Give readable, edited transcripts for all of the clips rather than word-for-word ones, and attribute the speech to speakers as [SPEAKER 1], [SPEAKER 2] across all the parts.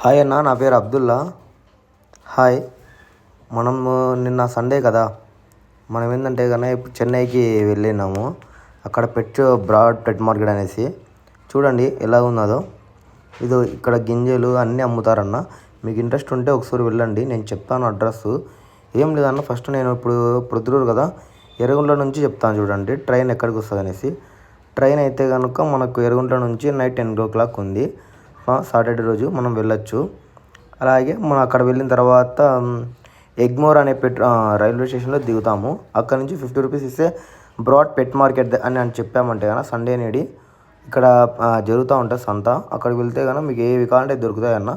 [SPEAKER 1] Hi అన్న, నా పేరు అబ్దుల్లా. హాయ్. మనము నిన్న సండే కదా, మనం ఏంటంటే కన్నా ఇప్పుడు చెన్నైకి వెళ్ళినాము. అక్కడ బ్రాడ్ పెట్ మార్కెట్ అనేసి చూడండి ఎలా ఉన్నదో. ఇది ఇక్కడ గింజలు అన్నీ అమ్ముతారన్న. మీకు ఇంట్రెస్ట్ ఉంటే ఒకసారి వెళ్ళండి, నేను చెప్తాను అడ్రస్. ఏం లేదన్న, ఫస్ట్ నేను ఇప్పుడు ప్రొద్దుటూరు కదా, ఎర్రగుంట్ల నుంచి చెప్తాను చూడండి ట్రైన్ ఎక్కడికి వస్తుంది అనేసి. ట్రైన్ అయితే కనుక మనకు ఎర్రగుంట్ల నుంచి నైట్ 10 o'clock ఉంది. సాటర్డే రోజు మనం వెళ్ళొచ్చు. అలాగే మనం అక్కడ వెళ్ళిన తర్వాత ఎగ్మోర్ అనే రైల్వే స్టేషన్లో దిగుతాము. అక్కడ నుంచి 50 రూపీస్ ఇస్తే బ్రాడ్ పెట్ మార్కెట్ అని చెప్పామంటే కనుక సండే నేడి ఇక్కడ జరుగుతూ ఉంటుంది సంత. అక్కడికి వెళ్తే కనుక మీకు ఏవి కావాలంటే దొరుకుతాయన్న.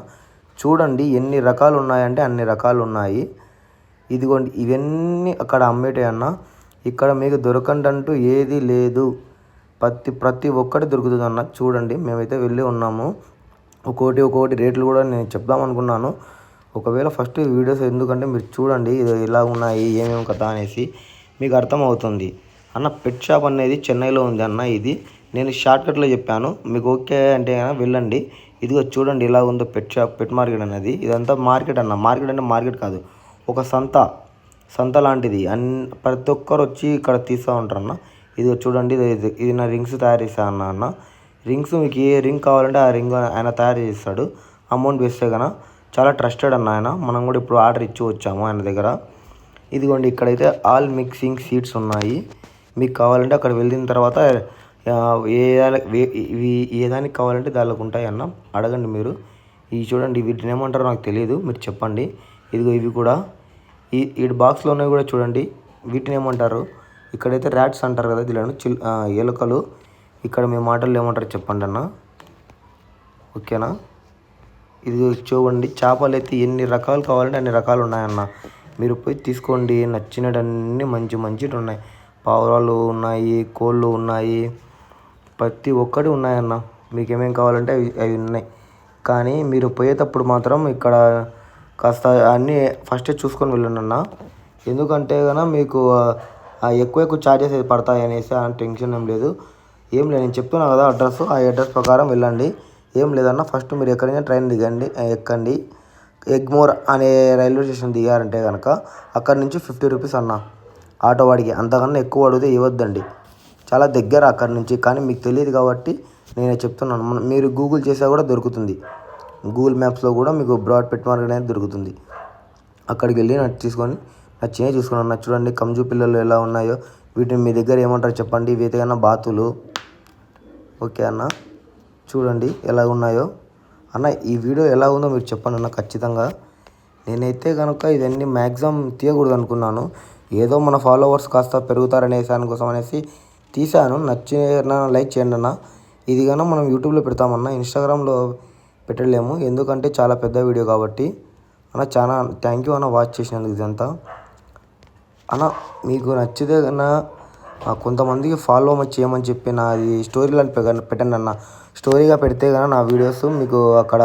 [SPEAKER 1] చూడండి ఎన్ని రకాలు ఉన్నాయంటే అన్ని రకాలు ఉన్నాయి. ఇదిగోండి ఇవన్నీ అక్కడ అమ్మేటాయన్న. ఇక్కడ మీకు దొరకండంటూ ఏది లేదు. ప్రతి ఒక్కటి దొరుకుతుంది అన్న. చూడండి మేమైతే వెళ్ళి ఉన్నాము. ఒక్కొక్కటి రేట్లు కూడా నేను చెప్దాం అనుకున్నాను. ఒకవేళ ఫస్ట్ వీడియోస్ ఎందుకంటే మీరు చూడండి ఇది ఎలా ఉన్నాయి ఏమేమి కథ అనేసి మీకు అర్థమవుతుంది అన్న. పెట్ షాప్ అనేది చెన్నైలో ఉంది అన్న. ఇది నేను షార్ట్కట్లో చెప్పాను, మీకు ఓకే అంటే వెళ్ళండి. ఇదిగో చూడండి ఎలా ఉందో పెట్ మార్కెట్ అనేది. ఇదంతా మార్కెట్ అన్న. మార్కెట్ అంటే మార్కెట్ కాదు, ఒక సంత లాంటిది. ప్రతి ఒక్కరు వచ్చి ఇక్కడ తీస్తూ ఉంటారు అన్న. ఇదిగో చూడండి, ఇది నా రింగ్స్ తయారు చేశాను అన్న. రింగ్స్ మీకు ఏ రింగ్ కావాలంటే ఆ రింగ్ ఆయన తయారు చేస్తాడు. అమౌంట్ వేస్తే కనుక చాలా ట్రస్టెడ్ అన్న ఆయన. మనం కూడా ఇప్పుడు ఆర్డర్ ఇచ్చి వచ్చాము ఆయన దగ్గర. ఇదిగోండి ఇక్కడైతే ఆల్ మిక్సింగ్ సీడ్స్ ఉన్నాయి. మీకు కావాలంటే అక్కడ వెళ్ళిన తర్వాత ఏ దానికి కావాలంటే దానికి ఉంటాయి అన్న. అడగండి మీరు. ఇవి చూడండి, వీటిని ఏమంటారో నాకు తెలియదు, మీరు చెప్పండి. ఇదిగో ఇవి కూడా ఈ బాక్స్లో ఉన్నాయి కూడా చూడండి, వీటిని ఏమంటారు. ఇక్కడైతే ర్యాట్స్ అంటారు కదా, దీనిలో ఎలుకలు. ఇక్కడ మీ మాటల్లో ఏమంటారు చెప్పండి అన్న, ఓకేనా. ఇది చూడండి చేపలు అయితే ఎన్ని రకాలు కావాలంటే అన్ని రకాలు ఉన్నాయన్న. మీరు పోయి తీసుకోండి, నచ్చినవన్నీ మంచివి ఉన్నాయి. పావురాలు ఉన్నాయి, కోళ్ళు ఉన్నాయి, ప్రతి ఒక్కటి ఉన్నాయన్న. మీకు ఏమేమి కావాలంటే అవి ఉన్నాయి. కానీ మీరు పోయేటప్పుడు మాత్రం ఇక్కడ కాస్త అన్నీ ఫస్టే చూసుకొని వెళ్ళండి అన్న. ఎందుకంటే కనుక మీకు ఎక్కువ ఛార్జెస్ పడతాయి అనేసి టెన్షన్ ఏం లేదు. నేను చెప్తున్నా కదా అడ్రస్, ఆ అడ్రస్ ప్రకారం వెళ్ళండి. ఏం లేదన్న, ఫస్ట్ మీరు ఎక్కడైనా ట్రైన్ ఎక్కండి. ఎగ్మోర్ అనే రైల్వే స్టేషన్ దిగారంటే కనుక అక్కడ నుంచి 50 రూపీస్ అన్న ఆటో వాడికి. అంతకన్నా ఎక్కువ అడిగితే ఇవ్వద్దండి, చాలా దగ్గర అక్కడి నుంచి. కానీ మీకు తెలియదు కాబట్టి నేను చెప్తున్నాను. మీరు గూగుల్ చేసా కూడా దొరుకుతుంది. గూగుల్ మ్యాప్స్లో కూడా మీకు బ్రాడ్ పెట్ మార్కెట్ అనేది దొరుకుతుంది. అక్కడికి వెళ్ళి నచ్చినవి చూసుకున్నాను. చూడండి కంజు పిల్లలు ఎలా ఉన్నాయో. వీటిని మీ దగ్గర ఏమంటారు చెప్పండి. ఇవి అయితే కన్నా బాతులు, ఓకే అన్న. చూడండి ఎలా ఉన్నాయో అన్న. ఈ వీడియో ఎలా ఉందో మీరు చెప్పండి అన్న ఖచ్చితంగా. నేనైతే కనుక ఇవన్నీ మ్యాక్సిమం తీయకూడదు అనుకున్నాను. ఏదో మన ఫాలోవర్స్ కాస్త పెరుగుతారనే దానికోసం అనేసి తీశాను. నచ్చిన లైక్ చేయండి అన్న. ఇది కన్నా మనం యూట్యూబ్లో పెడతామన్నా, ఇన్స్టాగ్రామ్లో పెట్టలేము ఎందుకంటే చాలా పెద్ద వీడియో కాబట్టి అన్న. చాలా థ్యాంక్ యూ అన్న వాచ్ చేసినందుకు ఇదంతా అన్న. మీకు నచ్చితే కన్నా కొంతమందికి ఫాలో చేయమని చెప్పి నాది స్టోరీలను పెట్టండి అన్న. స్టోరీగా పెడితే కన్నా నా వీడియోస్ మీకు అక్కడ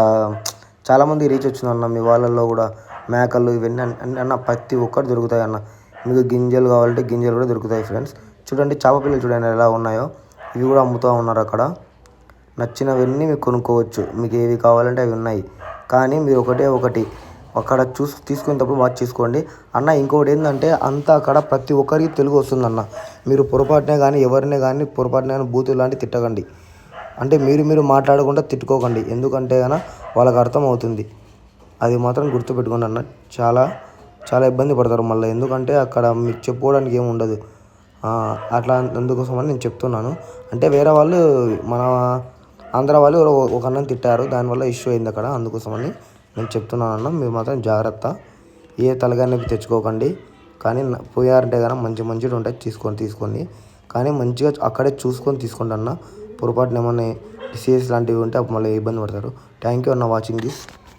[SPEAKER 1] చాలామంది రీచ్ వచ్చిందన్న. మీ వాళ్ళల్లో కూడా మేకలు ఇవన్నీ అన్న ప్రతి ఒక్కటి దొరుకుతాయి అన్న. మీకు గింజలు కావాలంటే గింజలు కూడా దొరుకుతాయి ఫ్రెండ్స్. చూడండి చేప పిల్లలు చూడండి ఎలా ఉన్నాయో. ఇవి కూడా అమ్ముతూ ఉన్నారు అక్కడ. నచ్చినవన్నీ మీకు కొనుక్కోవచ్చు. మీకు ఏవి కావాలంటే అవి ఉన్నాయి. కానీ మీరు ఒకటి అక్కడ తీసుకునేటప్పుడు వాచ్ చేసుకోండి అన్న. ఇంకొకటి ఏంటంటే అంతా అక్కడ ప్రతి ఒక్కరికి తెలుగు వస్తుందన్న. మీరు పొరపాటునే కానీ ఎవరినే కానీ బూతులు లాంటివి తిట్టకండి. అంటే మీరు మాట్లాడకుండా తిట్టుకోకండి. ఎందుకంటే కనుక వాళ్ళకి అర్థం అవుతుంది. అది మాత్రం గుర్తుపెట్టుకోండి అన్న. చాలా ఇబ్బంది పడతారు మళ్ళీ. ఎందుకంటే అక్కడ మీకు చెప్పుకోవడానికి ఏమి ఉండదు. అట్లా అందుకోసమని నేను చెప్తున్నాను. అంటే వేరే వాళ్ళు మన ఆంధ్ర వాళ్ళు ఒక అన్నం తిట్టారు, దానివల్ల ఇష్యూ అయింది అక్కడ. అందుకోసమని నేను చెప్తున్నాను అన్న. మీరు మాత్రం జాగ్రత్త, ఏ తలగానే తెచ్చుకోకండి. కానీ పోయారంటే కానీ మంచిగా ఉంటాయి, తీసుకోండి. కానీ మంచిగా అక్కడే చూసుకొని తీసుకోండి అన్న. పొరపాటున ఏమన్నా డిసీజెస్ లాంటివి ఉంటే మళ్ళీ ఇబ్బంది పడతారు. థ్యాంక్ యూ అన్న వాచింగ్ దిస్.